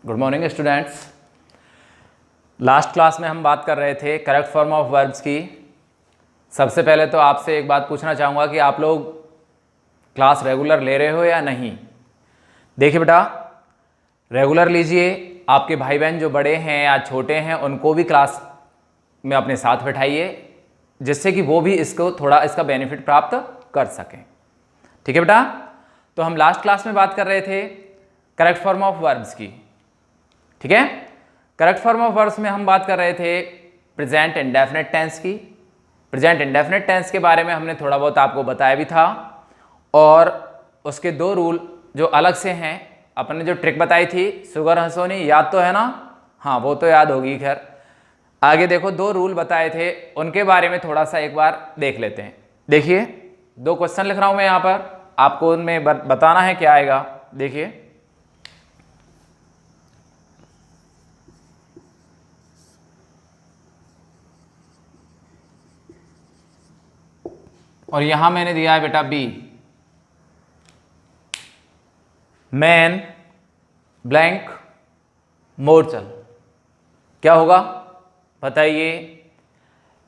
Good morning students. Last class में हम बात कर रहे थे करेक्ट फॉर्म ऑफ वर्ब्स की। सबसे पहले तो आपसे एक बात पूछना चाहूँगा कि आप लोग क्लास रेगुलर ले रहे हो या नहीं। देखिए बेटा, रेगुलर लीजिए। आपके भाई बहन जो बड़े हैं या छोटे हैं उनको भी क्लास में अपने साथ बैठाइए, जिससे कि वो भी इसको थोड़ा इसका बेनिफिट प्राप्त कर सकें। ठीक है बेटा, तो हम लास्ट क्लास में बात कर रहे थे करेक्ट फॉर्म ऑफ वर्ब्स की। ठीक है, करेक्ट फॉर्म ऑफ वर्ब्स में हम बात कर रहे थे प्रेजेंट इंडेफिनिट टेंस की। प्रेजेंट इंडेफिनिट टेंस के बारे में हमने थोड़ा बहुत आपको बताया भी था, और उसके दो रूल जो अलग से हैं, अपने जो ट्रिक बताई थी सुगर हंसोनी, याद तो है ना? हाँ, वो तो याद होगी। खैर आगे देखो, दो रूल बताए थे, उनके बारे में थोड़ा सा एक बार देख लेते हैं। देखिए, दो क्वेश्चन लिख रहा हूं मैं यहाँ पर, आपको उनमें बताना है क्या आएगा। देखिए, और यहां मैंने दिया है बेटा बी, मैन ब्लैंक मोरचल। क्या होगा बताइए।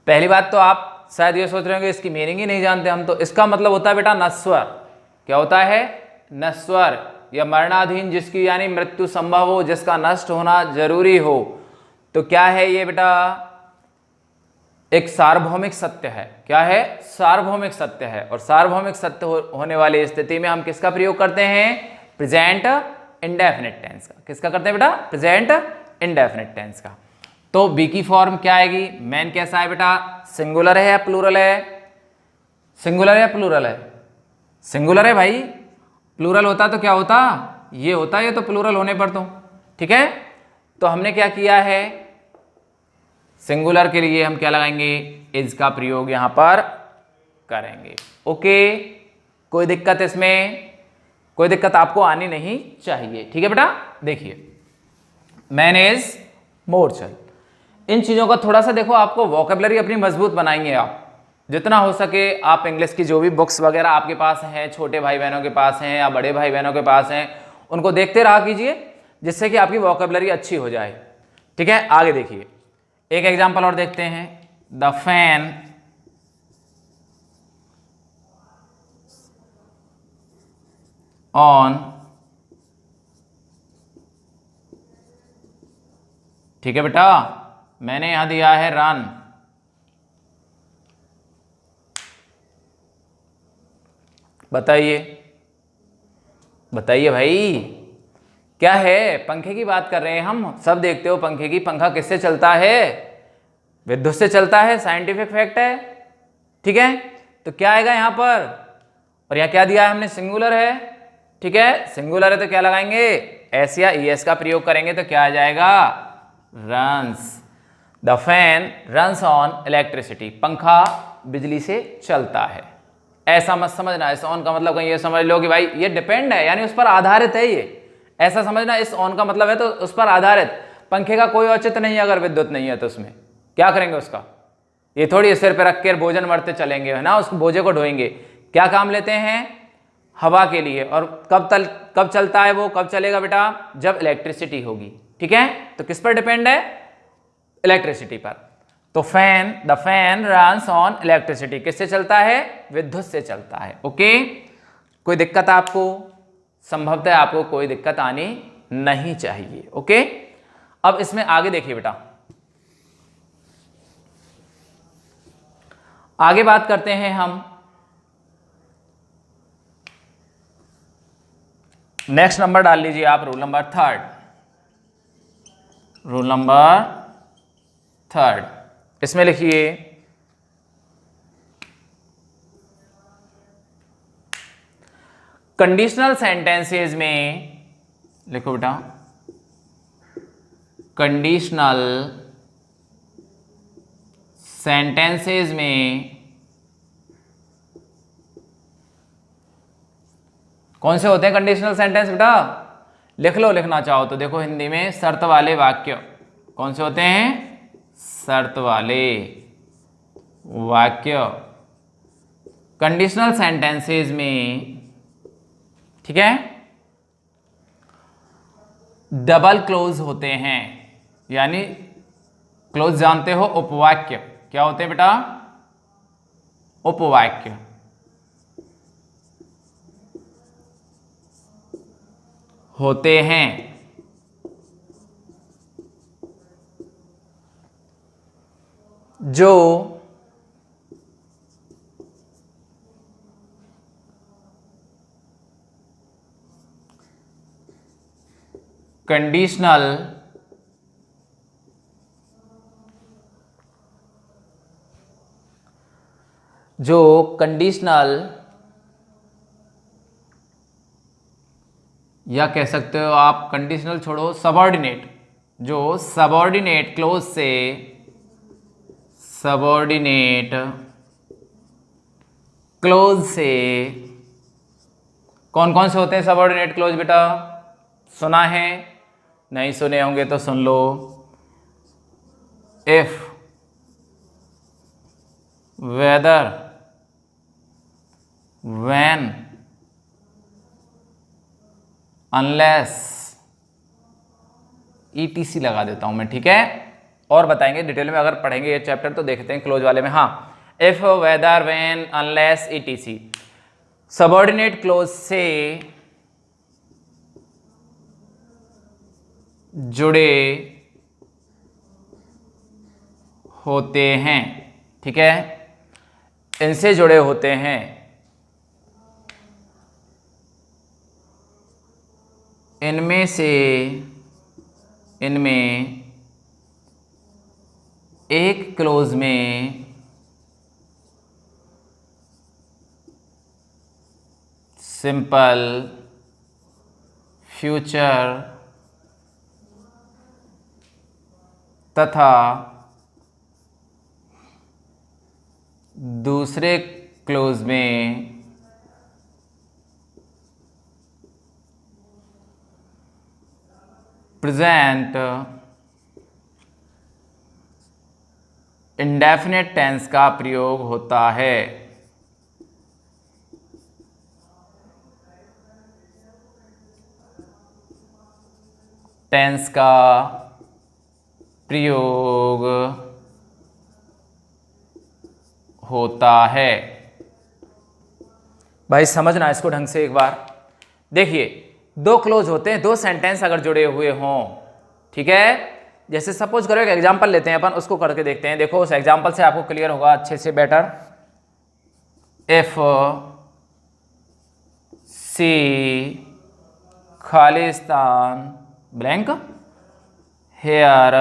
पहली बात तो आप शायद ये सोच रहे होंगे इसकी मीनिंग ही नहीं जानते हम, तो इसका मतलब होता है बेटा नश्वर। क्या होता है? नश्वर या मरणाधीन, जिसकी यानी मृत्यु संभव हो, जिसका नष्ट होना जरूरी हो। तो क्या है ये बेटा? एक सार्वभौमिक सत्य है। क्या है? सार्वभौमिक सत्य है। और सार्वभौमिक सत्य होने वाली स्थिति में हम किसका प्रयोग करते हैं? प्रेजेंट इंडेफिनिट टेंस का। किसका करते हैं बेटा? प्रेजेंट इंडेफिनिट टेंस का। तो बी की फॉर्म क्या आएगी? मैन कैसा है बेटा? सिंगुलर है या प्लूरल है? सिंगुलर या प्लूरल है? सिंगुलर है भाई। प्लूरल होता तो क्या होता? ये होता। ये तो प्लूरल होने पर तो ठीक है। तो हमने क्या किया है, सिंगुलर के लिए हम क्या लगाएंगे? इज का प्रयोग यहां पर करेंगे। ओके, कोई दिक्कत इसमें? कोई दिक्कत आपको आनी नहीं चाहिए। ठीक है बेटा। देखिए, मैन इज मोरचल, इन चीजों का थोड़ा सा देखो, आपको वोकेबलरी अपनी मजबूत बनाएंगे आप जितना हो सके। आप इंग्लिश की जो भी बुक्स वगैरह आपके पास हैं, छोटे भाई बहनों के पास हैं या बड़े भाई बहनों के पास हैं, उनको देखते रहा कीजिए, जिससे कि आपकी वोकेबलरी अच्छी हो जाए। ठीक है, आगे देखिए, एक एग्जांपल और देखते हैं। द फैन ऑन, ठीक है बेटा, मैंने यहां दिया है रन। बताइए बताइए भाई, क्या है? पंखे की बात कर रहे हैं हम, सब देखते हो पंखे की। पंखा किससे चलता है? विद्युत से चलता है, साइंटिफिक फैक्ट है। ठीक है, तो क्या आएगा यहां पर? और यहां क्या दिया है हमने? सिंगुलर है। ठीक है, सिंगुलर है तो क्या लगाएंगे? एस या ईएस का प्रयोग करेंगे तो क्या आ जाएगा? Runs. The fan runs on electricity, पंखा बिजली से चलता है। ऐसा मत समझना, इस ऑन का मतलब कहीं ये समझ लो कि भाई ये डिपेंड है, यानी उस पर आधारित है। ये ऐसा समझना, इस ऑन का मतलब है तो उस पर आधारित। पंखे का कोई औचित्य नहीं है अगर विद्युत नहीं है तो उसमें क्या करेंगे उसका? ये थोड़ी सिर पे रख कर भोजन मरते चलेंगे, है ना? उस बोझे को ढोएंगे। क्या काम लेते हैं? हवा के लिए। और कब चलता है वो? कब चलेगा बेटा? जब इलेक्ट्रिसिटी होगी। ठीक है, तो किस पर डिपेंड है? इलेक्ट्रिसिटी पर। तो fan, the fan runs on electricity, किससे चलता है? विद्युत से चलता है। ओके, कोई दिक्कत आपको? संभवतः आपको कोई दिक्कत आनी नहीं चाहिए। ओके, अब इसमें आगे देखिए बेटा, आगे बात करते हैं हम। नेक्स्ट नंबर डाल लीजिए आप, rule number third. Rule number third, इसमें लिखिए कंडीशनल सेंटेंसेस में, लिखो बेटा, कंडीशनल सेंटेंसेस में कौन से होते हैं कंडीशनल सेंटेंस बेटा? लिख लो, लिखना चाहो तो। देखो, हिंदी में शर्त वाले वाक्य कौन से होते हैं? शर्त वाले वाक्य कंडीशनल सेंटेंसेस में। ठीक है, डबल क्लोज होते हैं, यानी क्लोज जानते हो, उपवाक्य क्या होते हैं बेटा? उपवाक्य। होते हैं। जो कंडीशनल या कह सकते हो आप कंडीशनल छोड़ो, सबऑर्डिनेट, जो सबऑर्डिनेट क्लोज से कौन कौन से होते हैं सबऑर्डिनेट क्लोज बेटा? सुना है? नहीं सुने होंगे तो सुन लो। If, whether, when, unless, ETC लगा देता हूं मैं, ठीक है? और बताएंगे डिटेल में, अगर पढ़ेंगे ये चैप्टर तो देखते हैं क्लोज वाले में। हाँ, if, whether, when, unless, ETC subordinate clause से जुड़े होते हैं, ठीक है? इनसे जुड़े होते हैं। इनमें एक क्लोज में सिंपल फ्यूचर तथा दूसरे क्लोज में प्रेजेंट इंडेफिनिट टेंस का प्रयोग होता है। टेंस का प्रयोग होता है। भाई समझना इसको ढंग से एक बार। देखिए, दो क्लोज होते हैं, दो सेंटेंस अगर जुड़े हुए हों, ठीक है? जैसे सपोज करो एक एग्जांपल लेते हैं अपन, उसको करके देखते हैं। देखो उस एग्जांपल से आपको क्लियर होगा अच्छे से बेटर। इफ सी खालिस्तान ब्लैंक हेयर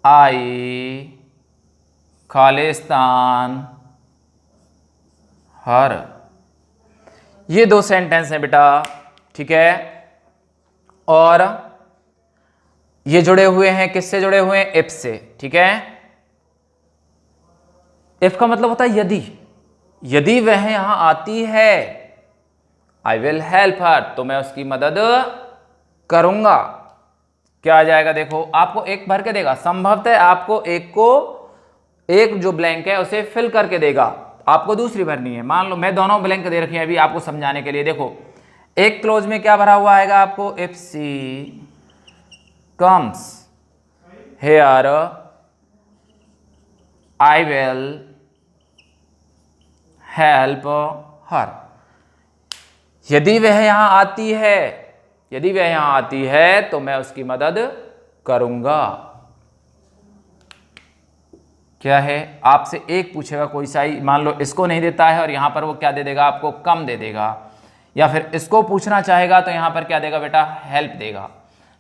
आई खालिस्तान हर, ये दो सेंटेंस हैं बेटा, ठीक है? और ये जुड़े हुए हैं, किससे जुड़े हुए हैं? इफ से, ठीक है? इफ का मतलब होता है यदि, यदि वह यहां आती है, आई विल हेल्प हर, तो मैं उसकी मदद करूंगा। क्या आ जाएगा? देखो आपको एक भर के देगा, संभवतः आपको एक जो ब्लैंक है उसे फिल करके देगा, आपको दूसरी भरनी है। मान लो मैं दोनों ब्लैंक दे रखी है अभी आपको समझाने के लिए। देखो एक क्लोज में क्या भरा हुआ आएगा आपको? If she comes here I will help her. यदि वह यहां आती है, यदि वह यहां आती है तो मैं उसकी मदद करूंगा। क्या है? आपसे एक पूछेगा कोई सा ही, मान लो इसको नहीं देता है और यहां पर वो क्या दे देगा आपको? कम दे देगा। या फिर इसको पूछना चाहेगा तो यहां पर क्या देगा बेटा? हेल्प देगा,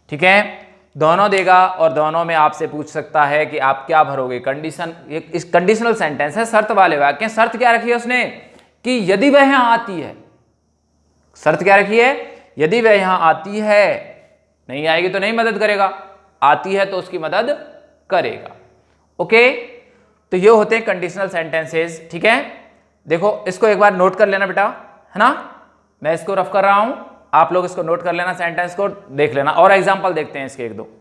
ठीक है? दोनों देगा और दोनों में आपसे पूछ सकता है कि आप क्या भरोगे। कंडीशन, इस कंडीशनल सेंटेंस है, शर्त वाले वाक्य। शर्त क्या रखी है उसने? कि यदि वह यहां आती है। शर्त क्या रखी है? यदि वह यहां आती है, नहीं आएगी तो नहीं मदद करेगा, आती है तो उसकी मदद करेगा। ओके, तो ये होते हैं कंडीशनल सेंटेंसेस, ठीक है? देखो इसको एक बार नोट कर लेना बेटा, है ना? मैं इसको रफ कर रहा हूं, आप लोग इसको नोट कर लेना, सेंटेंस को देख लेना, और एग्जांपल देखते हैं इसके एक दो।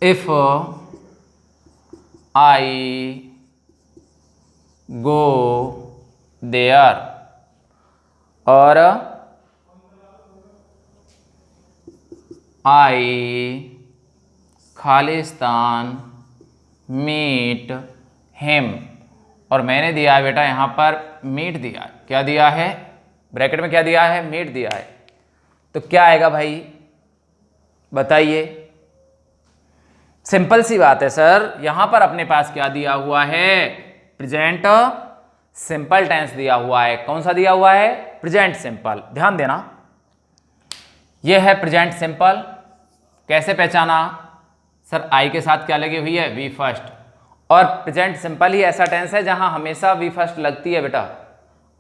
इफ आई गो देयर, और आई खालिस्तान मीट हिम, और मैंने दिया है बेटा यहाँ पर मीट दिया है। क्या दिया है? ब्रैकेट में क्या दिया है? मीट दिया है। तो क्या आएगा भाई बताइए? सिंपल सी बात है सर, यहां पर अपने पास क्या दिया हुआ है? प्रेजेंट सिंपल टेंस दिया हुआ है। कौन सा दिया हुआ है? Present simple. ध्यान देना, यह है प्रेजेंट सिंपल। कैसे पहचाना? सर आई के साथ क्या लगी हुई है? We first. और प्रेजेंट सिंपल ही ऐसा टेंस है जहां हमेशा वी फर्स्ट लगती है बेटा,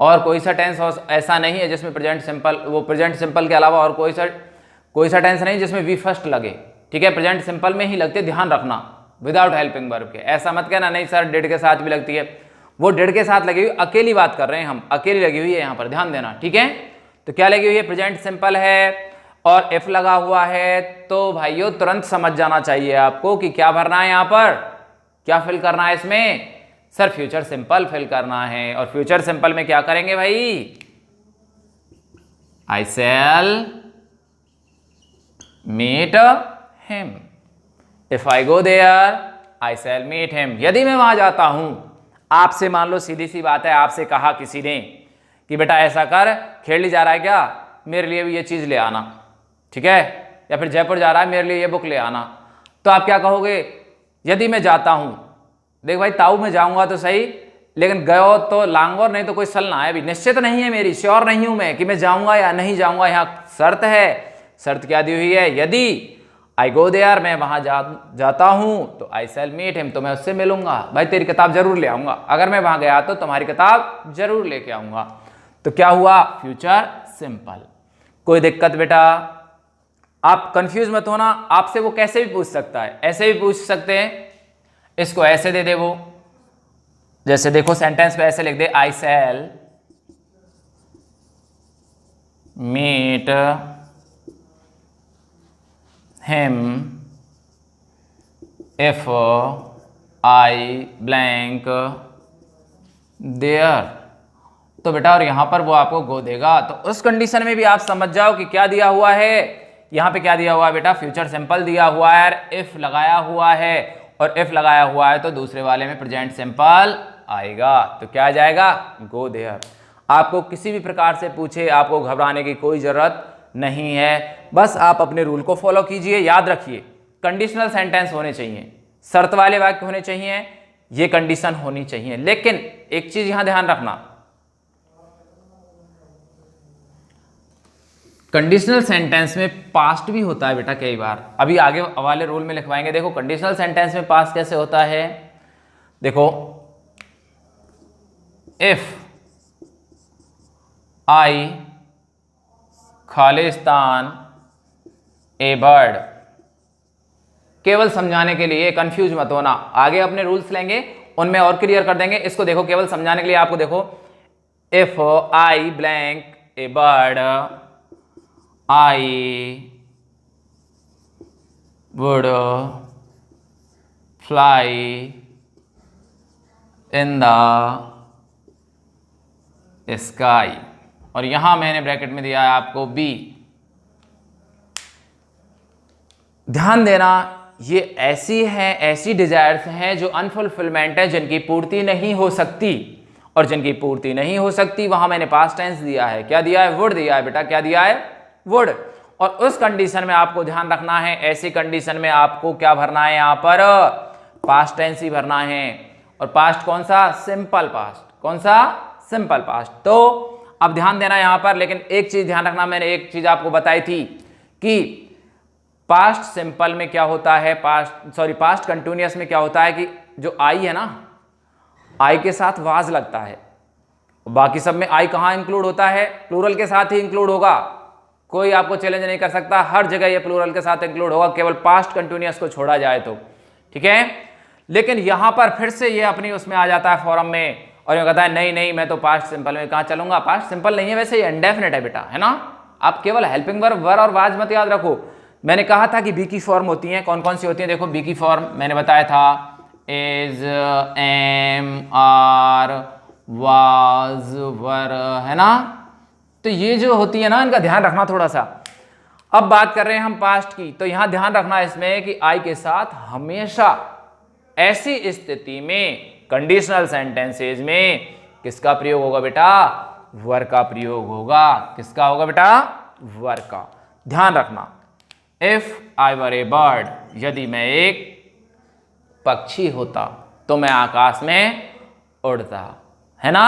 और कोई सा टेंस ऐसा नहीं है जिसमें प्रेजेंट सिंपल, वो प्रेजेंट सिंपल के अलावा और कोई सा टेंस नहीं जिसमें वी फर्स्ट लगे। ठीक है, प्रेजेंट सिंपल में ही लगती है, ध्यान रखना, विदाउट हेल्पिंग वर्ब के। ऐसा मत कहना नहीं सर डिड के साथ भी लगती है, वो डिड के साथ लगी हुई अकेली बात कर रहे हैं हम, अकेली लगी हुई है यहाँ पर, ध्यान देना। ठीक है, तो क्या लगी हुई है? प्रेजेंट सिंपल है और इफ लगा हुआ है। तो भाइयों तुरंत समझ जाना चाहिए आपको कि क्या भरना है यहाँ पर, क्या फिल करना है इसमें? सर फ्यूचर सिंपल फिल करना है। और फ्यूचर सिंपल में क्या करेंगे भाई? I shall meet him. If I go there I shall meet him. यदि मैं वहां जाता हूं, आपसे मान लो सीधी सी बात है, आपसे कहा किसी ने कि बेटा ऐसा कर, खेड़ी जा रहा है क्या, मेरे लिए भी ये चीज ले आना, ठीक है, या फिर जयपुर जा रहा है, मेरे लिए ये बुक ले आना। तो आप क्या कहोगे? यदि मैं जाता हूं, देख भाई ताऊ मैं जाऊंगा तो सही, लेकिन गयो तो लांगोर, नहीं तो कोई सल ना है। अभी निश्चित नहीं है, मेरी श्योर नहीं हूं मैं कि मैं जाऊंगा या नहीं जाऊंगा। यहाँ शर्त है। शर्त क्या दी हुई है? यदि आई गो देयर, मैं वहां जाता हूं, तो आई शैल मीट हिम, तो मैं उससे मिलूंगा। भाई तेरी किताब जरूर ले आऊंगा, अगर मैं वहां गया तो तुम्हारी किताब जरूर लेके आऊंगा। तो क्या हुआ? Future simple. कोई दिक्कत बेटा? आप कंफ्यूज मत होना, आपसे वो कैसे भी पूछ सकता है, ऐसे भी पूछ सकते हैं, इसको ऐसे दे दे वो, जैसे देखो सेंटेंस पे ऐसे लिख दे, I shall meet him if I blank there. तो बेटा और यहां पर वो आपको गो देगा। तो उस कंडीशन में भी आप समझ जाओ कि क्या दिया हुआ है यहां पे, क्या दिया हुआ है बेटा? फ्यूचर सिंपल दिया हुआ है, इफ लगाया हुआ है, और इफ लगाया हुआ है तो दूसरे वाले में प्रेजेंट सिंपल आएगा। तो क्या आ जाएगा? Go there. आपको किसी भी प्रकार से पूछे, आपको घबराने की कोई जरूरत नहीं है, बस आप अपने रूल को फॉलो कीजिए। याद रखिए कंडीशनल सेंटेंस होने चाहिए, शर्त वाले वाक्य होने चाहिए, ये कंडीशन होनी चाहिए। लेकिन एक चीज यहां ध्यान रखना, कंडीशनल सेंटेंस में पास्ट भी होता है बेटा कई बार। अभी आगे वाले रूल में लिखवाएंगे। देखो कंडीशनल सेंटेंस में पास्ट कैसे होता है। देखो if I Khalistan A bird, केवल समझाने के लिए, कंफ्यूज मत होना, आगे अपने रूल्स लेंगे उनमें और क्लियर कर देंगे। इसको देखो केवल समझाने के लिए आपको देखो, if I blank A bird I would fly in the sky, और यहां मैंने ब्रैकेट में दिया है आपको B। ध्यान देना, ये ऐसी डिजायर्स हैं जो अनफुलफिलमेंट है, जिनकी पूर्ति नहीं हो सकती, और जिनकी पूर्ति नहीं हो सकती वहां मैंने पास्ट टेंस दिया है। क्या दिया है? वुड दिया है बेटा। क्या दिया है? वुड। और उस कंडीशन में आपको ध्यान रखना है, ऐसी कंडीशन में आपको क्या भरना है? यहां पर पास्ट टेंस ही भरना है। और पास्ट कौन सा? Simple past. कौन सा? Simple past. तो अब ध्यान देना यहां पर, लेकिन एक चीज ध्यान रखना, मैंने एक चीज आपको बताई थी कि पास्ट सिंपल में क्या होता है, पास्ट कंटिन्यूअस में क्या होता है कि जो आई है ना, आई के साथ वाज लगता है, बाकी सब में आई कहां इंक्लूड होता है? प्लूरल के साथ ही इंक्लूड होगा। कोई आपको चैलेंज नहीं कर सकता, हर जगह ये प्लूरल के साथ इंक्लूड होगा, केवल पास्ट कंटिन्यूअस को छोड़ा जाए तो, ठीक है। लेकिन यहां पर फिर से ये अपनी उसमें आ जाता है फॉर्म में, और ये कहता है नहीं नहीं मैं तो पास्ट सिंपल में कहां चलूंगा। पास्ट सिंपल नहीं है वैसे, ये इंडेफिनिट है बेटा, है ना। आप केवल हेल्पिंग वर्ब वर और वाज मत याद रखो, मैंने कहा था कि बी की फॉर्म होती हैं, कौन कौन सी होती हैं? देखो बी की फॉर्म मैंने बताया था, इज, एम, आर, वाज, वर, है ना। तो ये जो होती है ना, इनका ध्यान रखना थोड़ा सा। अब बात कर रहे हैं हम पास्ट की, तो यहां ध्यान रखना इसमें कि आई के साथ हमेशा ऐसी स्थिति में कंडीशनल सेंटेंसेज में किसका प्रयोग होगा बेटा? वर का प्रयोग होगा। किसका होगा बेटा? वर का। ध्यान रखना, if I were A bird, यदि मैं एक पक्षी होता तो मैं आकाश में उड़ता, है ना।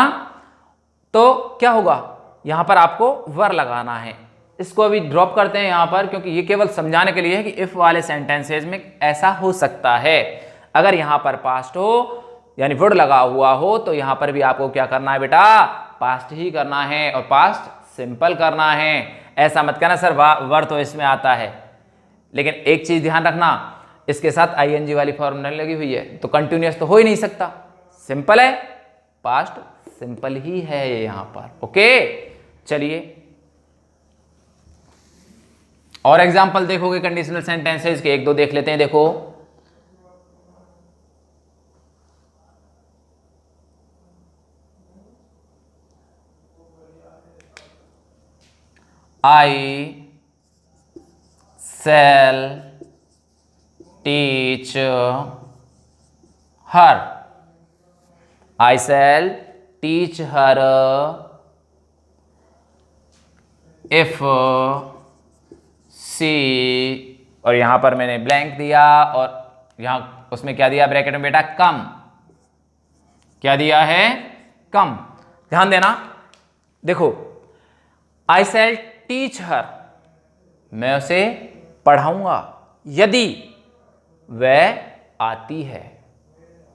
तो क्या होगा, यहां पर आपको वर लगाना है। इसको अभी ड्रॉप करते हैं यहां पर, क्योंकि ये केवल समझाने के लिए है कि इफ वाले सेंटेंसेज में ऐसा हो सकता है। अगर यहां पर पास्ट हो यानी वुड लगा हुआ हो तो यहां पर भी आपको क्या करना है बेटा? पास्ट ही करना है, और पास्ट सिंपल करना है। ऐसा मत कहना सर वर तो इसमें आता है। लेकिन एक चीज ध्यान रखना, इसके साथ आईएनजी वाली फॉर्म नहीं लगी हुई है तो कंटिन्यूअस तो हो ही नहीं सकता। सिंपल है, पास्ट सिंपल ही है ये यहां पर। ओके, चलिए और एग्जांपल देखोगे कंडीशनल सेंटेंसेस के, एक दो देख लेते हैं। देखो, I shall teach her. I shall teach her if she, और यहां पर मैंने ब्लैंक दिया और यहां उसमें क्या दिया ब्रैकेट में बेटा? कम। क्या दिया है? कम। ध्यान देना, देखो I shall teach her, मैं उसे पढ़ाऊंगा यदि वह आती है।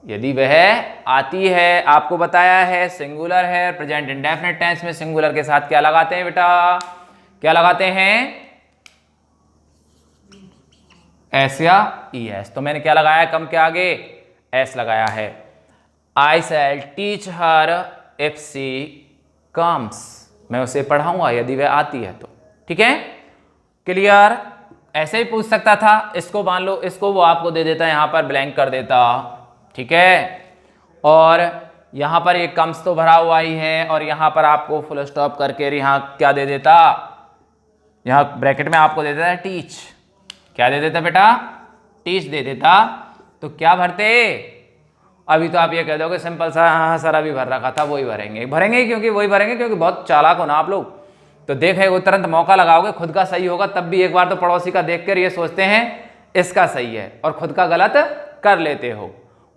यदि वह आती है, आपको बताया है सिंगुलर है, प्रेजेंट इंडेफिनिट टेंस में सिंगुलर के साथ क्या लगाते हैं बेटा? क्या लगाते हैं? एस या ई एस। तो मैंने क्या लगाया है कम के आगे? एस लगाया है। I shall teach her if she comes, मैं उसे पढ़ाऊंगा यदि वह आती है तो। ठीक है, क्लियर? ऐसे ही पूछ सकता था, इसको मान लो, इसको वो आपको दे देता, यहां पर ब्लैंक कर देता। ठीक है, और यहां पर ये कम्स तो भरा हुआ ही है, और यहां पर आपको फुल स्टॉप करके यहां क्या दे देता? यहां ब्रैकेट में आपको दे देता है टीच। क्या दे देता बेटा? टीच दे देता। तो क्या भरते? अभी तो आप ये कह दोगे सिंपल सा, हाँ सर अभी भर रखा था, वही भरेंगे क्योंकि वही भरेंगे क्योंकि बहुत चालाक हो ना आप लोग। तो देखे वो तुरंत मौका लगाओगे, खुद का सही होगा तब भी एक बार तो पड़ोसी का देखकर ये सोचते हैं इसका सही है और खुद का गलत कर लेते हो।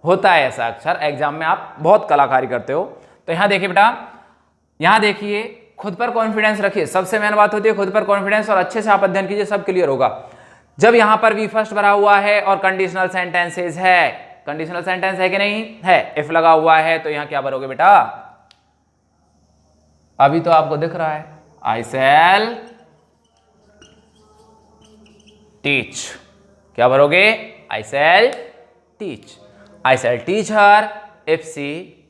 होता है ऐसा अक्सर, एग्जाम में आप बहुत कलाकारी करते हो। तो यहां देखिए बेटा, यहां देखिए, खुद पर कॉन्फिडेंस रखिए, सबसे मेन बात होती है खुद पर कॉन्फिडेंस, और अच्छे से आप अध्ययन कीजिए, सब क्लियर होगा। जब यहां पर वी फर्स्ट भरा हुआ है और कंडीशनल सेंटेंसेस है, कंडीशनल सेंटेंस है कि नहीं है, इफ लगा हुआ है, तो यहां क्या भरोगे बेटा? अभी तो आपको दिख रहा है, आई शैल टीच। क्या भरोगे? I shall teach. I shall teach her if she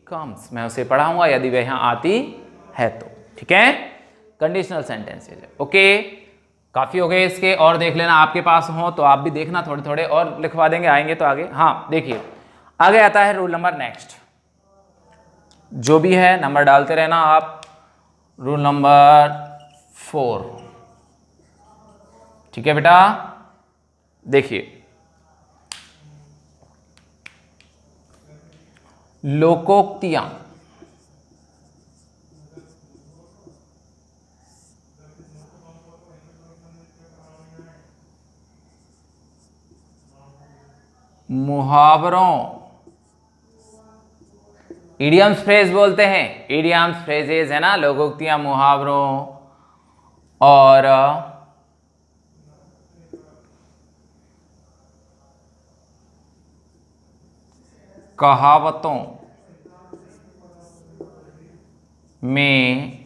comes, मैं उसे पढ़ाऊंगा यदि वह यहां आती है तो। ठीक है, कंडीशनल सेंटेंसेस है। ओके, काफी हो गए इसके, और देख लेना आपके पास हो तो आप भी देखना, थोड़े थोड़े और लिखवा देंगे, आएंगे तो आगे। हाँ देखिए, आगे आता है रूल नंबर नेक्स्ट, जो भी है नंबर डालते रहना आप। Rule number 4। ठीक है बेटा, देखिए, लोकोक्तियां मुहावरों, इडियम्स फ्रेज बोलते हैं, इडियम्स फ्रेजेस है ना, लोकोक्तियां मुहावरों और कहावतों में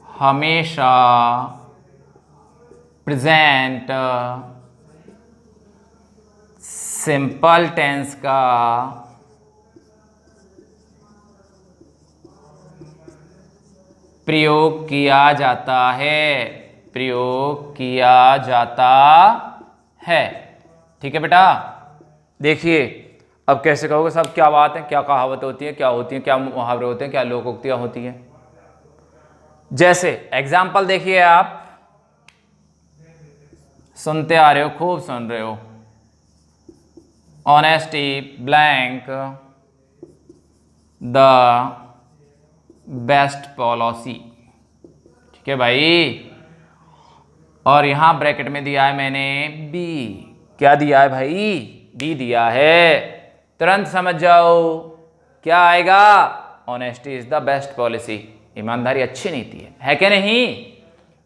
हमेशा प्रेजेंट सिंपल टेंस का प्रयोग किया जाता है। प्रयोग किया जाता है। ठीक है बेटा, देखिए अब कैसे कहोगे साहब, क्या बात है, क्या कहावत होती है, क्या होती है, क्या मुहावरे होते हैं, क्या लोकोक्तियां होती हैं। जैसे एग्जाम्पल देखिए, आप सुनते आ रहे हो, खूब सुन रहे हो। Honesty blank the best policy. ठीक है भाई, और यहां ब्रैकेट में दिया है मैंने बी। क्या दिया है भाई, बी दिया है। तुरंत समझ जाओ क्या आएगा, honesty is the best policy. ईमानदारी अच्छी नीति है कि नहीं?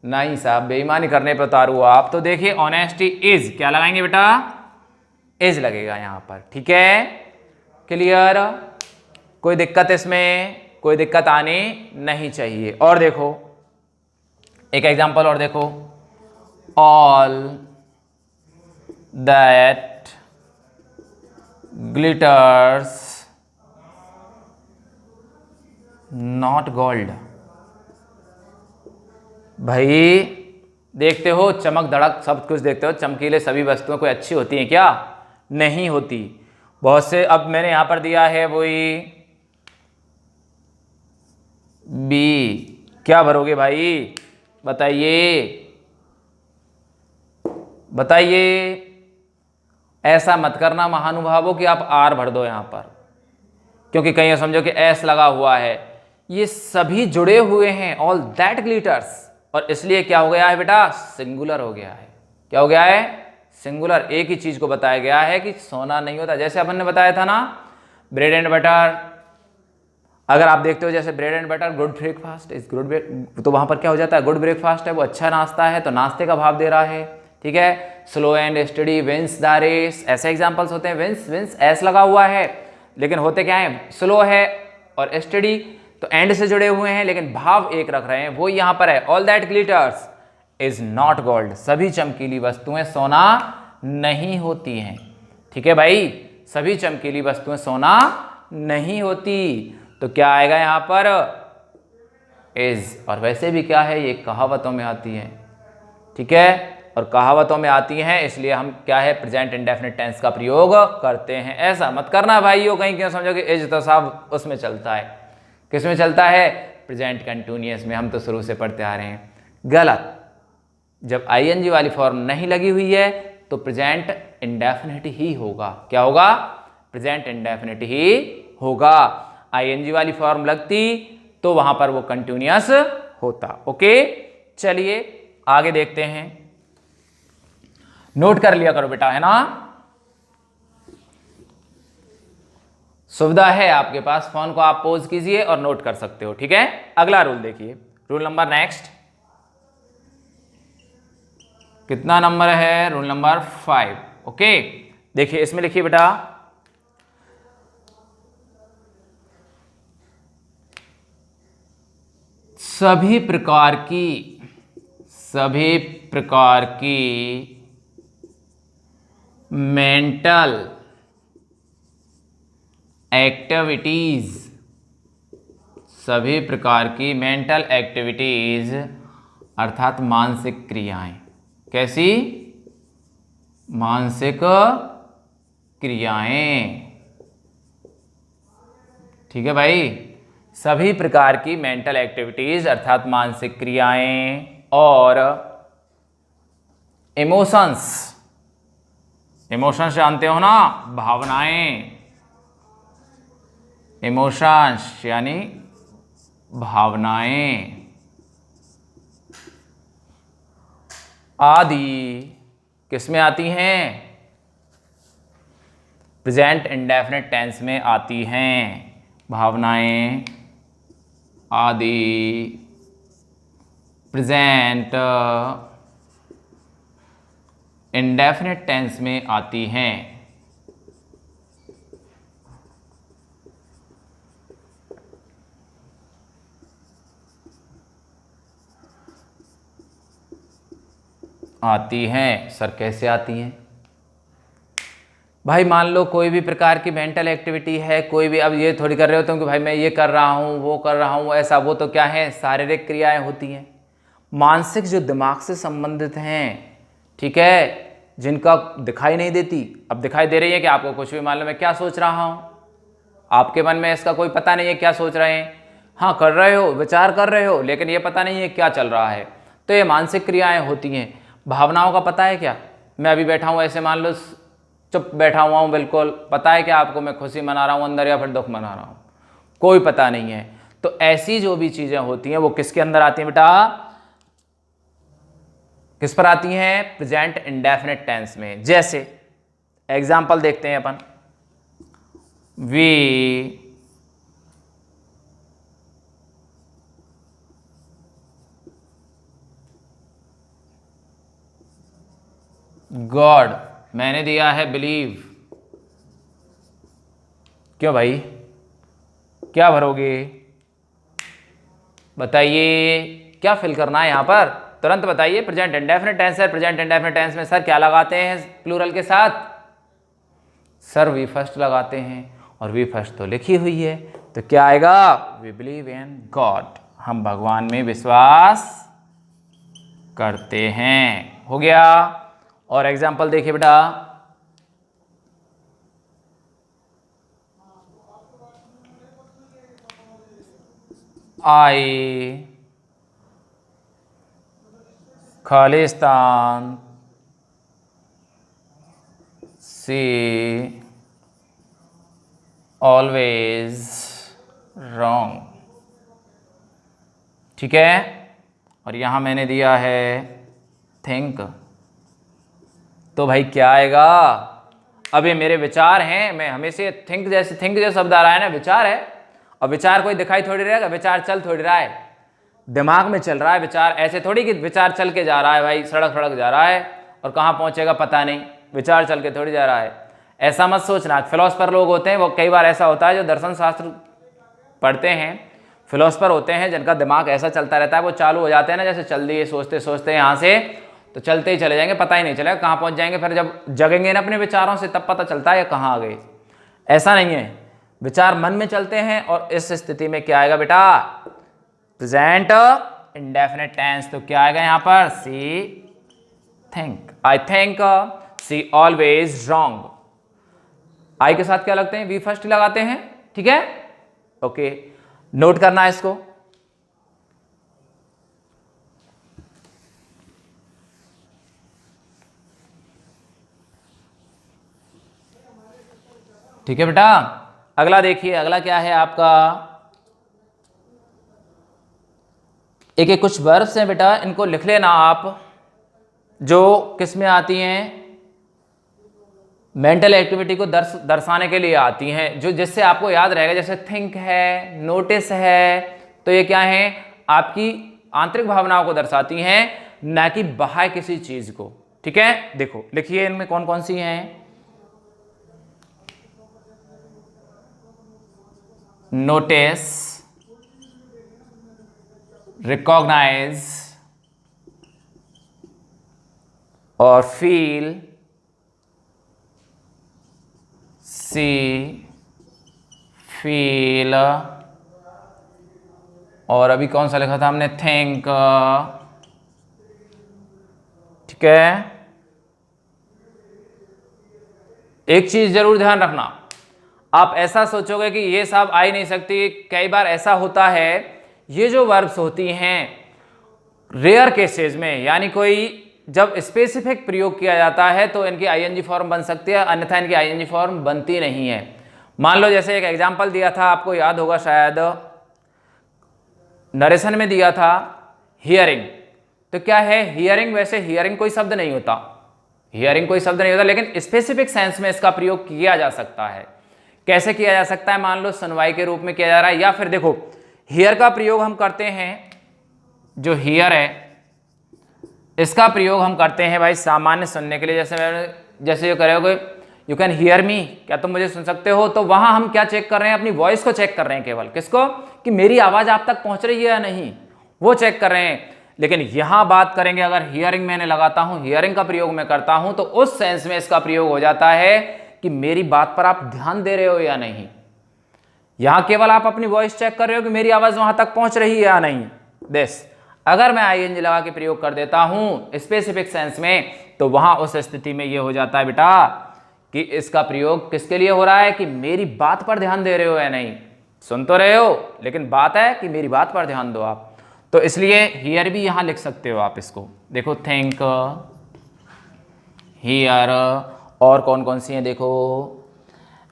नहीं साहब, बेईमानी करने पर उतारू आप। तो देखिए ऑनेस्टी इज, क्या लगाएंगे बेटा, इज लगेगा यहां पर। ठीक है, क्लियर, कोई दिक्कत इसमें, कोई दिक्कत आनी नहीं चाहिए। और देखो एक एग्जांपल और देखो, all that glitters not gold. भाई देखते हो, चमक धड़क सब कुछ देखते हो, चमकीले सभी वस्तुएं कोई अच्छी होती हैं क्या? नहीं होती। बहुत से, अब मैंने यहां पर दिया है वही बी। क्या भरोगे भाई, बताइए बताइए। ऐसा मत करना महानुभावों कि आप आर भर दो यहां पर, क्योंकि कहीं समझो कि एस लगा हुआ है। ये सभी जुड़े हुए हैं, ऑल दैट ग्लिटर्स, और इसलिए क्या हो गया है बेटा, सिंगुलर हो गया है। क्या हो गया है, सिंगुलर। एक ही चीज को बताया गया है कि सोना नहीं होता। जैसे अपन ने बताया था ना, ब्रेड एंड बटर, अगर आप देखते हो जैसे bread and butter, good breakfast is good, तो वहां पर क्या हो जाता है, गुड ब्रेकफास्ट है, वो अच्छा नाश्ता है, तो नाश्ते का भाव दे रहा है। ठीक है, slow and steady wins the race, ऐसे एग्जांपल्स होते हैं। विंस विंस एस लगा हुआ है, लेकिन होते क्या है, स्लो है और स्टडी, तो एंड से जुड़े हुए हैं, लेकिन भाव एक रख रहे हैं, वो यहां पर है। All that glitters is not gold, सभी चमकीली वस्तुएं सोना नहीं होती हैं। ठीक है भाई, सभी चमकीली वस्तुएं सोना नहीं होती। तो क्या आएगा यहां पर, इज। और वैसे भी क्या है, ये कहावतों में आती है। ठीक है, और कहावतों में आती हैं, इसलिए हम क्या है, प्रेजेंट इंडेफिनिट टेंस का प्रयोग करते हैं। ऐसा मत करना भाइयों, कहीं क्यों समझो कि इज तो साहब उसमें चलता है। किस में चलता है, प्रेजेंट कंटिन्यूअस में, हम तो शुरू से पढ़ते आ रहे हैं। गलत। जब आईएनजी वाली फॉर्म नहीं लगी हुई है तो प्रेजेंट इंडेफिनिट ही होगा। क्या होगा, प्रेजेंट इंडेफिनिट ही होगा। आईएनजी वाली फॉर्म लगती तो वहां पर वो कंटिन्यूअस होता। ओके, चलिए आगे देखते हैं। नोट कर लिया करो बेटा, है ना, सुविधा है आपके पास, फोन को आप पॉज कीजिए और नोट कर सकते हो। ठीक है, अगला रूल देखिए, रूल नंबर नेक्स्ट, कितना नंबर है, रूल नंबर 5। ओके, देखिए इसमें लिखिए बेटा, सभी प्रकार की मेंटल एक्टिविटीज, सभी प्रकार की मेंटल एक्टिविटीज अर्थात मानसिक क्रियाएं। कैसी, मानसिक क्रियाएं। ठीक है भाई, सभी प्रकार की मेंटल एक्टिविटीज अर्थात मानसिक क्रियाएं और इमोशंस, इमोशंस जानते हो ना, भावनाएं, इमोशंस यानी भावनाएं आदि किस में आती हैं, प्रेजेंट इंडेफिनिट टेंस में आती हैं। भावनाएं आदि प्रेजेंट इंडेफिनिट टेंस में आती हैं। आती हैं सर, कैसे आती हैं भाई? मान लो कोई भी प्रकार की मेंटल एक्टिविटी है, कोई भी, अब ये थोड़ी कर रहे हो तुम कि भाई मैं ये कर रहा हूँ, वो कर रहा हूँ, ऐसा, वो तो क्या है, शारीरिक क्रियाएं होती हैं। मानसिक जो दिमाग से संबंधित हैं, ठीक है, जिनका दिखाई नहीं देती। अब दिखाई दे रही है कि आपको कुछ भी मालूम है क्या सोच रहा हूं, आपके मन में इसका कोई पता नहीं है क्या सोच रहे हैं। हाँ कर रहे हो, विचार कर रहे हो, लेकिन ये पता नहीं है क्या चल रहा है। तो ये मानसिक क्रियाएं होती हैं। भावनाओं का पता है क्या? मैं अभी बैठा हूँ ऐसे, मान लो चुप बैठा हुआ हूँ, बिल्कुल पता है क्या आपको मैं खुशी मना रहा हूँ अंदर या फिर दुख मना रहा हूँ? कोई पता नहीं है। तो ऐसी जो भी चीजें होती हैं वो किसके अंदर आती हैं बेटा? किस पर आती हैं? प्रेजेंट इंडेफिनिट टेंस में। जैसे एग्जाम्पल देखते हैं अपन, वी गॉड, मैंने दिया है बिलीव। क्यों भाई, क्या भरोगे? बताइए क्या फिल करना है यहां पर, तुरंत बताइए। प्रेजेंट इंडेफिनिट टेंस है, प्रेजेंट इंडेफिनिट टेंस में सर क्या लगाते हैं प्लूरल के साथ? सर वी फर्स्ट लगाते हैं, और वी फर्स्ट तो लिखी हुई है, तो क्या आएगा? वी बिलीव इन गॉड, हम भगवान में विश्वास करते हैं। हो गया। और एग्जाम्पल देखिए बेटा, आई खालिस्तान सी ऑलवेज रॉन्ग। ठीक है। और यहां मैंने दिया है थिंक, तो भाई क्या आएगा? अब ये मेरे विचार हैं, मैं हमेशा थिंक जैसे शब्द आ रहा है ना, विचार है। और विचार कोई दिखाई थोड़ी रहेगा, विचार चल थोड़ी रहा है, दिमाग में चल रहा है विचार। ऐसे थोड़ी कि विचार चल के जा रहा है भाई, सड़क सड़क जा रहा है और कहाँ पहुंचेगा पता नहीं, विचार चल के थोड़ी जा रहा है। ऐसा मत सोचना। फिलोसफर लोग होते हैं, वो कई बार ऐसा होता है जो दर्शन शास्त्र पढ़ते हैं, फिलोसफर होते हैं जिनका दिमाग ऐसा चलता रहता है, वो चालू हो जाते हैं ना, जैसे चल दिए सोचते सोचते यहाँ से, तो चलते ही चले जाएंगे, पता ही नहीं चलेगा कहाँ पहुँच जाएंगे। फिर जब जगेंगे ना अपने विचारों से तब पता चलता है कहाँ आ गए। ऐसा नहीं है, विचार मन में चलते हैं। और इस स्थिति में क्या आएगा बेटा? Present indefinite tense. तो क्या आएगा यहाँ पर? She think, I think she always wrong. I के साथ क्या लगते हैं? वी फर्स्ट लगाते हैं। ठीक है, ओके, नोट करना है इसको। ठीक है बेटा। अगला देखिए, अगला क्या है आपका? एक एक कुछ वर्ब्स हैं बेटा, इनको लिख लेना आप, जो किस में आती हैं? मेंटल एक्टिविटी को दर्शाने के लिए आती हैं, जो जिससे आपको याद रहेगा। जैसे थिंक है, नोटिस है, तो ये क्या है? आपकी आंतरिक भावनाओं को दर्शाती हैं, ना कि बाहर किसी चीज को। ठीक है, देखो लिखिए इनमें कौन कौन सी हैं। नोटिस, रिकॉग्नाइज और फील, सी, फील, और अभी कौन सा लिखा था हमने? थिंक। ठीक है, एक चीज जरूर ध्यान रखना, आप ऐसा सोचोगे कि ये सब आ ही नहीं सकती। कई बार ऐसा होता है, ये जो वर्ब्स होती हैं रेयर केसेस में, यानी कोई जब स्पेसिफिक प्रयोग किया जाता है तो इनकी आईएनजी फॉर्म बन सकती है, अन्यथा इनकी आईएनजी फॉर्म बनती नहीं है। मान लो जैसे एक एग्जांपल दिया था, आपको याद होगा शायद, नरेशन में दिया था हियरिंग। तो क्या है हियरिंग? वैसे हियरिंग कोई शब्द नहीं होता, हियरिंग कोई शब्द नहीं होता, लेकिन स्पेसिफिक सेंस में इसका प्रयोग किया जा सकता है। कैसे किया जा सकता है? मान लो सुनवाई के रूप में किया जा रहा है, या फिर देखो हियर का प्रयोग हम करते हैं, जो हियर है इसका प्रयोग हम करते हैं भाई सामान्य सुनने के लिए। जैसे ये करोगे, यू कैन हियर मी, क्या तुम मुझे सुन सकते हो? तो वहां हम क्या चेक कर रहे हैं? अपनी वॉइस को चेक कर रहे हैं केवल। किसको? कि मेरी आवाज आप तक पहुंच रही है या नहीं, वो चेक कर रहे हैं। लेकिन यहां बात करेंगे, अगर हियरिंग मैंने लगाता हूं, हियरिंग का प्रयोग मैं करता हूं, तो उस सेंस में इसका प्रयोग हो जाता है कि मेरी बात पर आप ध्यान दे रहे हो या नहीं। यहां केवल आप अपनी वॉइस चेक कर रहे हो कि मेरी आवाज वहां तक पहुंच रही है या नहीं। दिस, अगर मैं आईएनजी लगा के प्रयोग कर देता हूं स्पेसिफिक सेंस में, तो वहां उस स्थिति में यह हो जाता है बेटा कि इसका प्रयोग किसके लिए हो रहा है कि मेरी बात पर ध्यान दे रहे हो या नहीं, सुन तो रहे हो लेकिन बात है कि मेरी बात पर ध्यान दो आप। तो इसलिए हियर भी यहां लिख सकते हो आप इसको, देखो थिंक, हियर, और कौन कौन सी हैं देखो,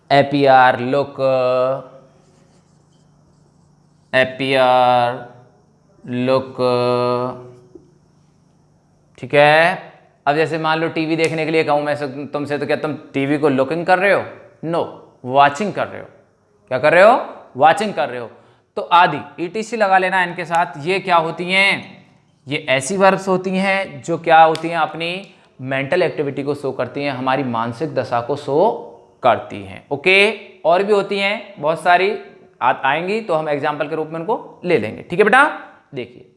अपीयर, लुक, अपीयर, लुक, ठीक है। अब जैसे मान लो टीवी देखने के लिए कहूं मैं तुमसे, तो क्या तुम टीवी को लुकिंग कर रहे हो? नो, वॉचिंग कर रहे हो। क्या कर रहे हो? वॉचिंग कर रहे हो। तो आदि ईटीसी लगा लेना इनके साथ। ये क्या होती हैं? ये ऐसी वर्ब्स होती हैं जो क्या होती हैं, अपनी मेंटल एक्टिविटी को शो करती हैं, हमारी मानसिक दशा को शो करती हैं। ओके, और भी होती हैं बहुत सारी, आएंगी तो हम एग्जाम्पल के रूप में उनको ले लेंगे। ठीक है बेटा, देखिए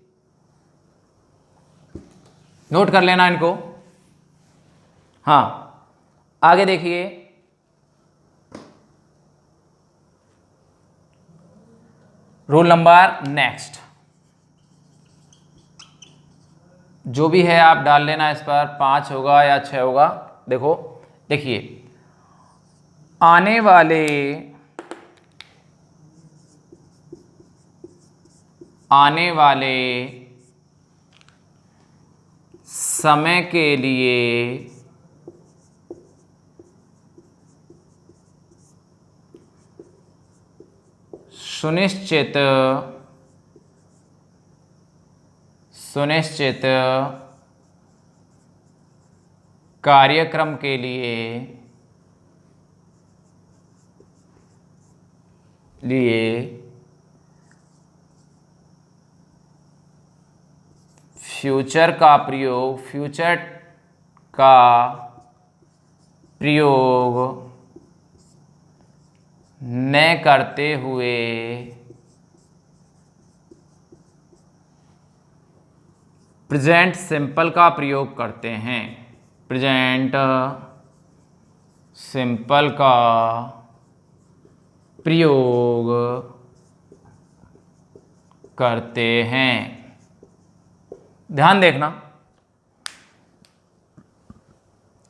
नोट कर लेना इनको। हाँ, आगे देखिए, रूल नंबर नेक्स्ट, जो भी है आप डाल लेना इस पर, 5 होगा या 6 होगा। देखो, देखिए आने वाले समय के लिए सुनिश्चित कार्यक्रम के लिए फ्यूचर का प्रयोग न करते हुए प्रेजेंट सिंपल का प्रयोग करते हैं। प्रेजेंट सिंपल का प्रयोग करते हैं। ध्यान देखना,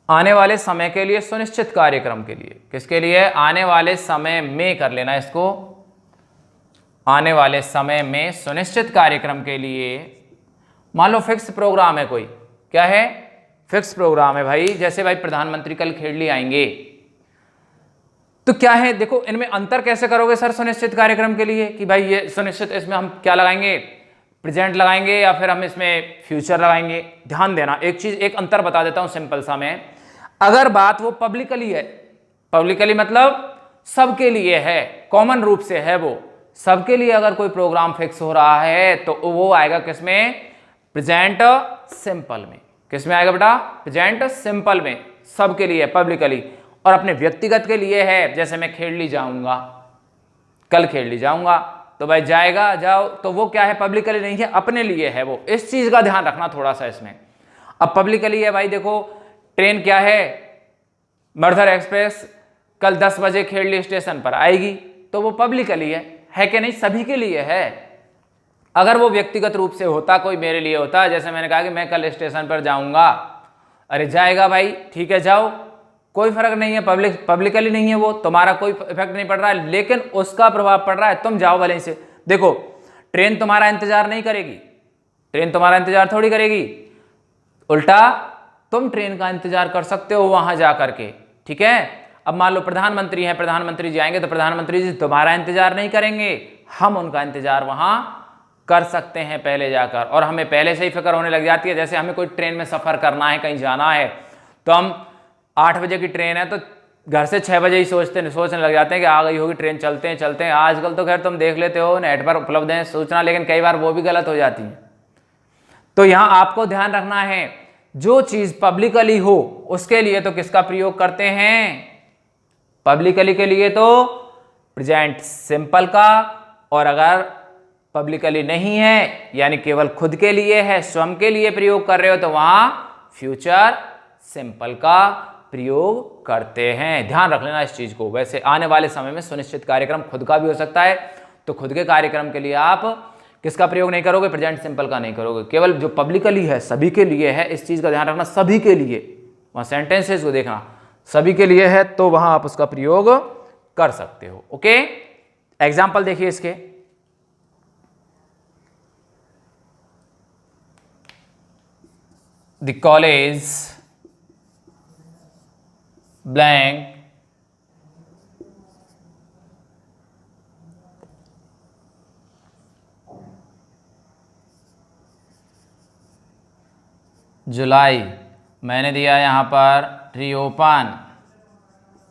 आने वाले समय के लिए सुनिश्चित कार्यक्रम के लिए, किसके लिए? आने वाले समय में कर लेना इसको, आने वाले समय में सुनिश्चित कार्यक्रम के लिए। मान लो फिक्स प्रोग्राम है कोई, क्या है? फिक्स प्रोग्राम है भाई, जैसे भाई प्रधानमंत्री कल खेड़ली आएंगे, तो क्या है देखो, इनमें अंतर कैसे करोगे सर सुनिश्चित कार्यक्रम के लिए कि भाई ये सुनिश्चित, इसमें हम क्या लगाएंगे? प्रेजेंट लगाएंगे या फिर हम इसमें फ्यूचर लगाएंगे? ध्यान देना, एक चीज, एक अंतर बता देता हूं सिंपल सा मैं। अगर बात वो पब्लिकली है, पब्लिकली मतलब सबके लिए है, कॉमन रूप से है, वो सबके लिए अगर कोई प्रोग्राम फिक्स हो रहा है तो वो आएगा किसमें? प्रेजेंट सिंपल में। किसमें आएगा बेटा? प्रेजेंट सिंपल में, सबके लिए, पब्लिकली। और अपने व्यक्तिगत के लिए है, जैसे मैं खेड़ली जाऊंगा, कल खेड़ली जाऊंगा, तो भाई जाएगा, जाओ, तो वो क्या है? पब्लिकली नहीं है, अपने लिए है वो। इस चीज का ध्यान रखना थोड़ा सा इसमें। अब पब्लिकली है भाई, देखो ट्रेन क्या है? मर्धर एक्सप्रेस कल 10 बजे खेड़ली स्टेशन पर आएगी, तो वो पब्लिकली है कि नहीं? सभी के लिए है। अगर वो व्यक्तिगत रूप से होता, कोई मेरे लिए होता, जैसे मैंने कहा कि मैं कल स्टेशन पर जाऊंगा, अरे जाएगा भाई, ठीक है जाओ, कोई फर्क नहीं है, पब्लिकली नहीं है वो, तुम्हारा कोई इफेक्ट नहीं पड़ रहा है, लेकिन उसका प्रभाव पड़ रहा है, तुम जाओ भले से। देखो ट्रेन तुम्हारा इंतजार नहीं करेगी, ट्रेन तुम्हारा इंतजार थोड़ी करेगी, उल्टा तुम ट्रेन का इंतजार कर सकते हो वहां जा करके। ठीक है, अब मान लो प्रधानमंत्री हैं, प्रधानमंत्री जाएंगे तो प्रधानमंत्री जी तुम्हारा इंतजार नहीं करेंगे, हम उनका इंतजार वहां कर सकते हैं पहले जाकर, और हमें पहले से ही फिक्र होने लग जाती है। जैसे हमें कोई ट्रेन में सफर करना है, कहीं जाना है, तो हम 8 बजे की ट्रेन है तो घर से 6 बजे ही सोचने लग जाते हैं कि आ गई होगी ट्रेन, चलते हैं। आजकल तो खैर तुम देख लेते हो, नेट पर उपलब्ध है सूचना, लेकिन कई बार वो भी गलत हो जाती है। तो यहां आपको ध्यान रखना है, जो चीज पब्लिकली हो उसके लिए तो किसका प्रयोग करते हैं? पब्लिकली के लिए तो प्रेजेंट सिंपल का, और अगर पब्लिकली नहीं है यानी केवल खुद के लिए है, स्वयं के लिए प्रयोग कर रहे हो, तो वहां फ्यूचर सिंपल का प्रयोग करते हैं। ध्यान रख लेना इस चीज को। वैसे आने वाले समय में सुनिश्चित कार्यक्रम खुद का भी हो सकता है, तो खुद के कार्यक्रम के लिए आप किसका प्रयोग नहीं करोगे? प्रेजेंट सिंपल का नहीं करोगे। केवल जो पब्लिकली है, सभी के लिए है, इस चीज का ध्यान रखना, सभी के लिए, वहां सेंटेंसेस को देखना, सभी के लिए है तो वहां आप उसका प्रयोग कर सकते हो। ओके, एग्जाम्पल देखिए इसके। द कॉलेज ब्लैंक जुलाई, मैंने दिया यहां पर रीओपन।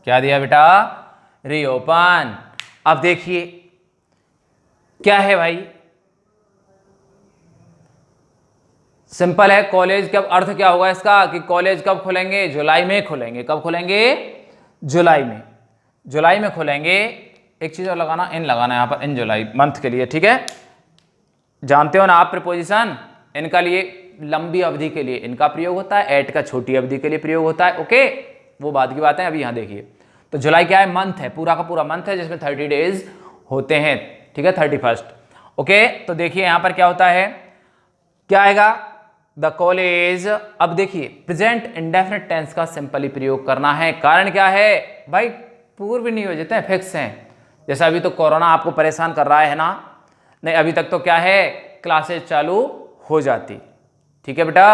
क्या दिया बेटा? रीओपन। अब देखिए क्या है भाई, सिंपल है। कॉलेज कब, अर्थ क्या होगा इसका कि कॉलेज कब खुलेंगे? जुलाई में खुलेंगे। कब खुलेंगे? जुलाई में। जुलाई में खुलेंगे। एक चीज और लगाना, इन लगाना यहां पर, इन जुलाई मंथ के लिए, ठीक है। जानते हो ना आप प्रीपोजिशन, इनका लिए लंबी अवधि के लिए इनका प्रयोग होता है, एट का छोटी अवधि के लिए प्रयोग होता है। ओके, वो बात की बात है। अभी यहां देखिए, तो जुलाई क्या है? मंथ है, पूरा का पूरा मंथ है जिसमें 30 डेज होते हैं, ठीक है, 31st। ओके, तो देखिए यहां पर क्या होता है, क्या आएगा? The college. अब देखिए प्रेजेंट इंडेफिनिट टेंस का सिंपली प्रयोग करना है। कारण क्या है भाई? पूर्व नियोजित है, फिक्स हैं। जैसा अभी तो कोरोना आपको परेशान कर रहा है ना, नहीं अभी तक तो क्या है, क्लासेस चालू हो जाती, ठीक है बेटा,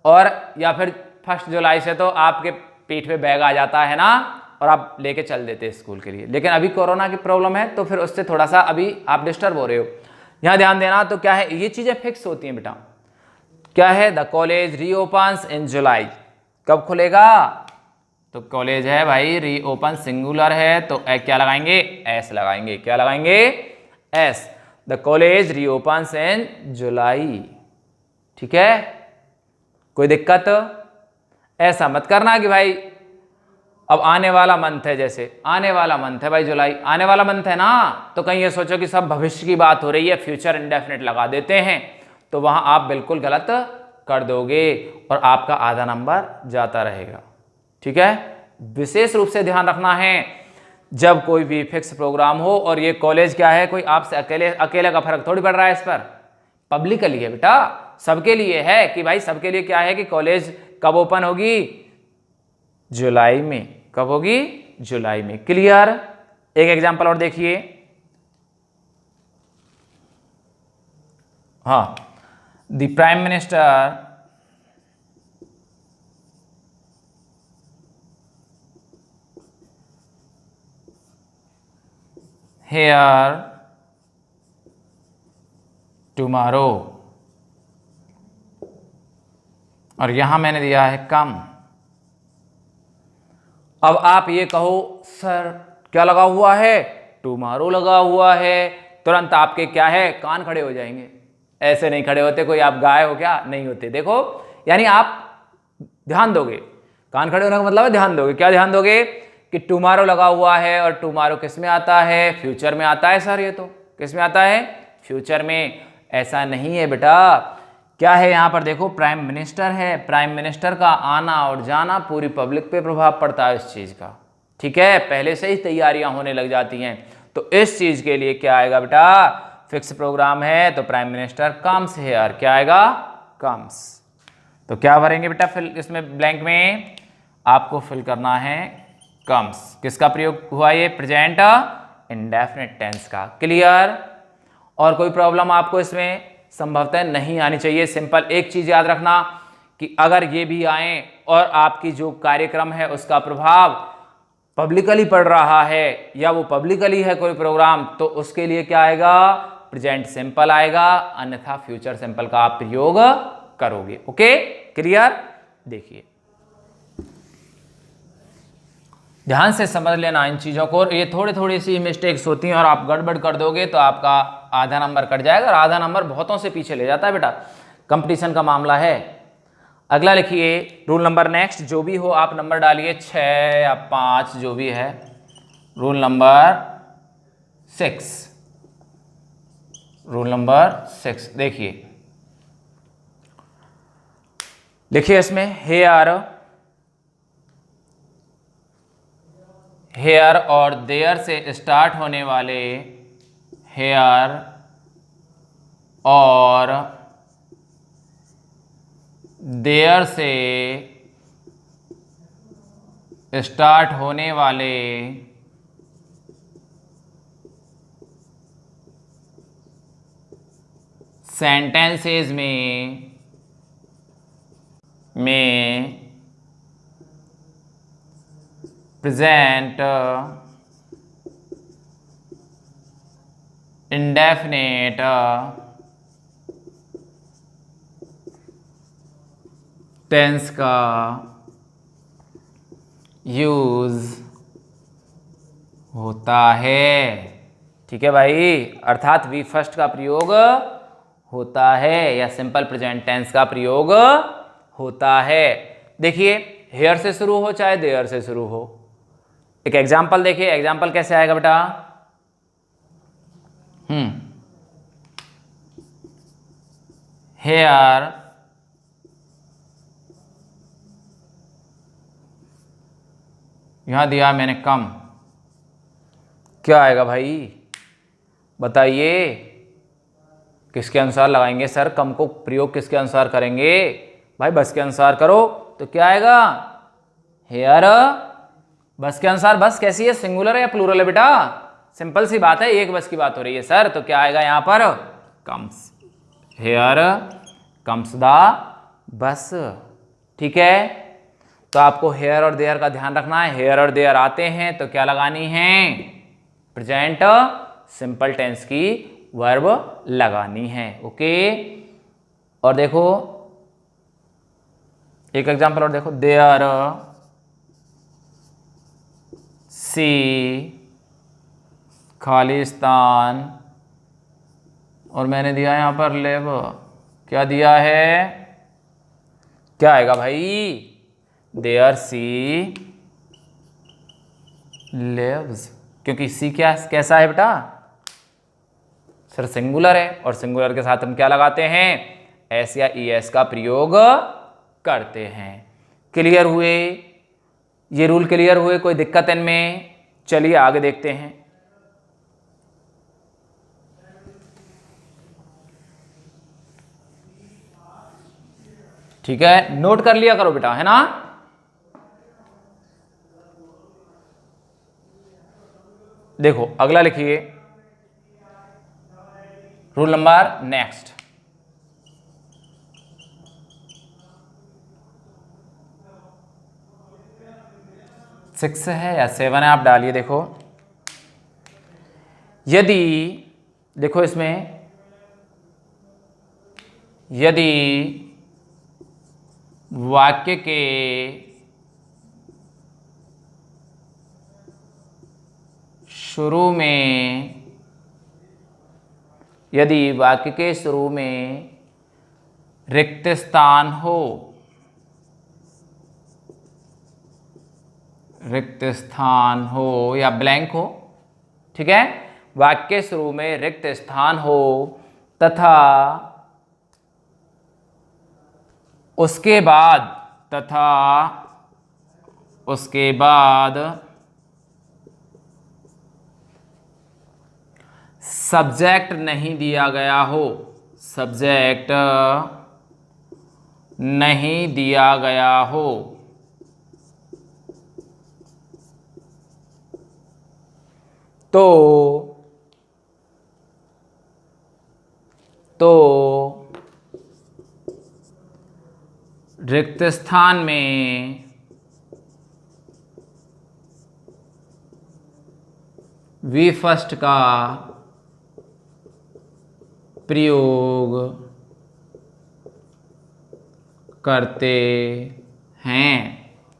और या फिर 1 जुलाई से तो आपके पीठ पे बैग आ जाता है ना, और आप लेके चल देते स्कूल के लिए। लेकिन अभी कोरोना की प्रॉब्लम है तो फिर उससे थोड़ा सा अभी आप डिस्टर्ब हो रहे हो, यहां ध्यान देना। तो क्या है, ये चीजें फिक्स होती हैं बेटा। क्या है? द कॉलेज रीओपन्स इन जुलाई। कब खुलेगा? तो कॉलेज है भाई, रीओपन सिंगुलर है तो क्या लगाएंगे? एस लगाएंगे। क्या लगाएंगे? एस। द कॉलेज रीओपन्स इन जुलाई, ठीक है। कोई दिक्कत? ऐसा मत करना कि भाई अब आने वाला मंथ है, जैसे आने वाला मंथ है भाई जुलाई, आने वाला मंथ है ना, तो कहीं ये सोचो कि सब भविष्य की बात हो रही है, फ्यूचर इंडेफिनिट लगा देते हैं, तो वहां आप बिल्कुल गलत कर दोगे और आपका आधा नंबर जाता रहेगा, ठीक है। विशेष रूप से ध्यान रखना है जब कोई भी फिक्स प्रोग्राम हो, और ये कॉलेज क्या है, कोई आपसे अकेले का फर्क थोड़ी पड़ रहा है इस पर, पब्लिकली है बेटा, सबके लिए है कि भाई सबके लिए क्या है कि कॉलेज कब ओपन होगी? जुलाई में। कब होगी? जुलाई में। क्लियर? एक एग्जांपल और देखिए। हाँ, the prime minister here tomorrow, और यहां मैंने दिया है कम। अब आप ये कहो सर क्या लगा हुआ है? टुमारो लगा हुआ है, तुरंत आपके क्या है, कान खड़े हो जाएंगे। ऐसे नहीं खड़े होते, कोई आप गाय हो क्या? नहीं होते। देखो यानी आप ध्यान दोगे, कान खड़े होने का मतलब है ध्यान दोगे। क्या ध्यान दोगे? कि टुमारो लगा हुआ है, और टुमारो किस में आता है? फ्यूचर में आता है सर। ये तो किस में आता है? फ्यूचर में। ऐसा नहीं है बेटा, क्या है यहां पर देखो, प्राइम मिनिस्टर है, प्राइम मिनिस्टर का आना और जाना पूरी पब्लिक पे प्रभाव पड़ता है इस चीज का, ठीक है, पहले से ही तैयारियां होने लग जाती हैं। तो इस चीज के लिए क्या आएगा बेटा? फिक्स प्रोग्राम है तो प्राइम मिनिस्टर कम्स हियर। क्या आएगा? कम्स। तो क्या भरेंगे बेटा फिल इसमें ब्लैंक में? आपको फिल करना है कम्स। किसका प्रयोग हुआ? ये प्रेजेंट इंडेफिनिट टेंस का। क्लियर? और कोई प्रॉब्लम आपको इसमें संभवतः नहीं आनी चाहिए। सिंपल एक चीज याद रखना कि अगर ये भी आए और आपकी जो कार्यक्रम है उसका प्रभाव पब्लिकली पड़ रहा है, या वो पब्लिकली है कोई प्रोग्राम, तो उसके लिए क्या आएगा? प्रेजेंट सिंपल आएगा, अन्यथा फ्यूचर सिंपल का आप प्रयोग करोगे। Okay, clear? देखिए ध्यान से समझ लेना इन चीजों को, ये थोड़ी थोड़ी सी मिस्टेक्स होती हैं और आप गड़बड़ कर दोगे तो आपका आधा नंबर कट जाएगा, और आधा नंबर बहुतों से पीछे ले जाता है बेटा, कंपटीशन का मामला है। अगला लिखिए रूल नंबर नेक्स्ट, जो भी हो आप नंबर डालिए 6 या 5 जो भी है। रूल नंबर 6, रूल नंबर 6 देखिए, लिखिए इसमें हेयर और देयर से स्टार्ट होने वाले हेयर और देयर से स्टार्ट होने वाले सेंटेंसेस में प्रेजेंट इंडेफिनेट टेंस का यूज होता है। ठीक है भाई, अर्थात वी फर्स्ट का प्रयोग होता है या सिंपल प्रेजेंट टेंस का प्रयोग होता है। देखिए, हेयर से शुरू हो चाहे देयर से शुरू हो। एक एग्जाम्पल देखिए, एग्जाम्पल कैसे आएगा बेटा। हेयर यहां दिया मैंने कम, क्या आएगा भाई बताइए, किसके अनुसार लगाएंगे सर? कम को प्रयोग किसके अनुसार करेंगे भाई? बस के अनुसार करो तो क्या आएगा? हेयर बस के अनुसार। बस कैसी है, सिंगुलर है या प्लूरल है बेटा? सिंपल सी बात है, एक बस की बात हो रही है सर, तो क्या आएगा यहां पर? Comes. Here comes the bus. ठीक है, तो आपको हेयर और देयर का ध्यान रखना है। हेयर और देयर आते हैं तो क्या लगानी है? प्रेजेंट सिंपल टेंस की वर्ब लगानी है। ओके, और देखो एक एग्जांपल और देखो, देयर सी खालिस्तान, और मैंने दिया यहां पर लेव। क्या दिया है? क्या आएगा भाई? देयर सी लिव्स, क्योंकि सी क्या कैसा है बेटा? सर सिंगुलर है, और सिंगुलर के साथ हम क्या लगाते हैं? एस या ई एस का प्रयोग करते हैं। क्लियर हुए? ये रूल क्लियर हुए? कोई दिक्कत इनमें? चलिए आगे देखते हैं। ठीक है, नोट कर लिया करो बेटा, है ना? देखो अगला लिखिए, रूल नंबर नेक्स्ट। सिक्स है या सेवन है, आप डालिए। देखो, यदि, देखो इसमें, यदि वाक्य के शुरू में, यदि वाक्य के शुरू में रिक्त स्थान हो, रिक्त स्थान हो या ब्लैंक हो, ठीक है, वाक्य के शुरू में रिक्त स्थान हो तथा उसके बाद, सब्जेक्ट नहीं दिया गया हो, सब्जेक्ट नहीं दिया गया हो, तो रिक्त स्थान में वी फर्स्ट का प्रयोग करते हैं।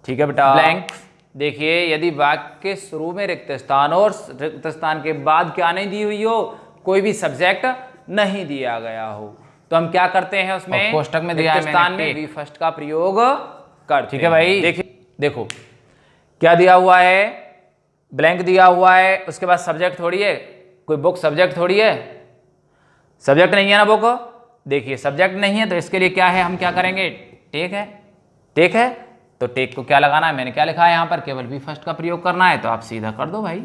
ठीक है बेटा। ब्लैंक देखिए, यदि वाक्य के शुरू में रिक्त स्थान और रिक्त स्थान के बाद क्या नहीं दी हुई हो, कोई भी सब्जेक्ट नहीं दिया गया हो, तो हम क्या करते हैं उसमें? कोष्टक में दिया है स्थान में वी फर्स्ट का प्रयोग कर। ठीक है भाई। देखिए, देखो क्या दिया हुआ है, ब्लैंक दिया हुआ है, उसके बाद सब्जेक्ट थोड़ी है, कोई बुक सब्जेक्ट थोड़ी है, सब्जेक्ट नहीं है ना बुक। देखिए सब्जेक्ट नहीं है तो इसके लिए क्या है, हम क्या करेंगे? टेक है, टेक है तो टेक को क्या लगाना है? मैंने क्या लिखा है यहाँ पर? केवल वी फर्स्ट का प्रयोग करना है, तो आप सीधा कर दो भाई,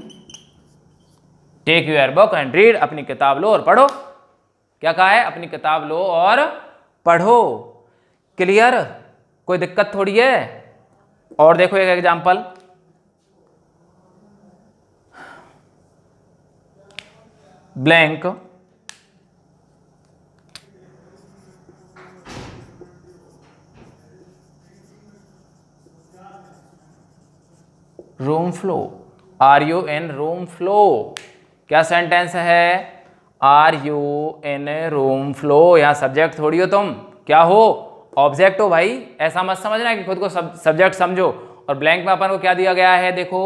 take your book and read, अपनी किताब लो और पढ़ो। क्या कहा है? अपनी किताब लो और पढ़ो। क्लियर? कोई दिक्कत थोड़ी है। और देखो एक example, blank room flow, RUN room flow. क्या सेंटेंस है? RUN room flow. यहां सब्जेक्ट थोड़ी हो तुम, क्या हो? ऑब्जेक्ट हो भाई। ऐसा मत समझना कि खुद को सब्जेक्ट समझो। और ब्लैंक में अपन को क्या दिया गया है? देखो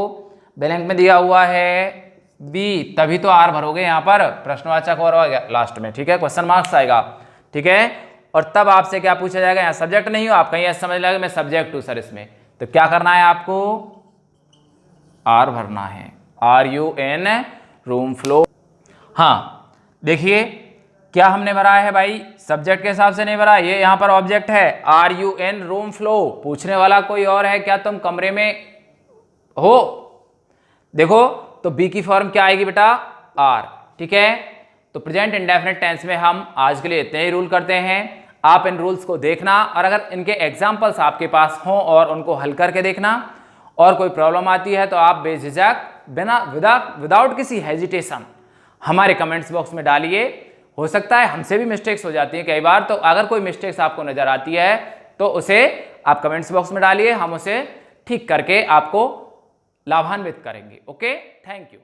ब्लैंक में दिया हुआ है बी, तभी तो आर भरोगे यहाँ पर, प्रश्नवाचक और लास्ट में, ठीक है, क्वेश्चन मार्क्स आएगा, ठीक है। और तब आपसे क्या पूछा जाएगा? यहाँ सब्जेक्ट नहीं हो आप, कहीं ऐसा समझ लगे मैं सब्जेक्ट हूँ सर इसमें, तो क्या करना है आपको? आर भरना है, RUN रूम फ्लो। हाँ देखिए क्या हमने भरा है भाई? सब्जेक्ट के हिसाब से नहीं भरा, ये यहाँ पर ऑब्जेक्ट है RUN रूम फ्लो। पूछने वाला कोई और है क्या? तुम कमरे में हो? देखो तो बी की फॉर्म क्या आएगी बेटा? आर, ठीक है। तो प्रेजेंट इंडेफिनिट टेंस में हम आज के लिए इतने ही रूल करते हैं। आप इन रूल्स को देखना और अगर इनके एग्जाम्पल्स आपके पास हों और उनको हल करके देखना। और कोई प्रॉब्लम आती है तो आप बेझिझक बिना विदाउट किसी हेजिटेशन हमारे कमेंट्स बॉक्स में डालिए। हो सकता है हमसे भी मिस्टेक्स हो जाती हैं कई बार, तो अगर कोई मिस्टेक्स आपको नजर आती है तो उसे आप कमेंट्स बॉक्स में डालिए, हम उसे ठीक करके आपको लाभान्वित करेंगे। Okay, thank you.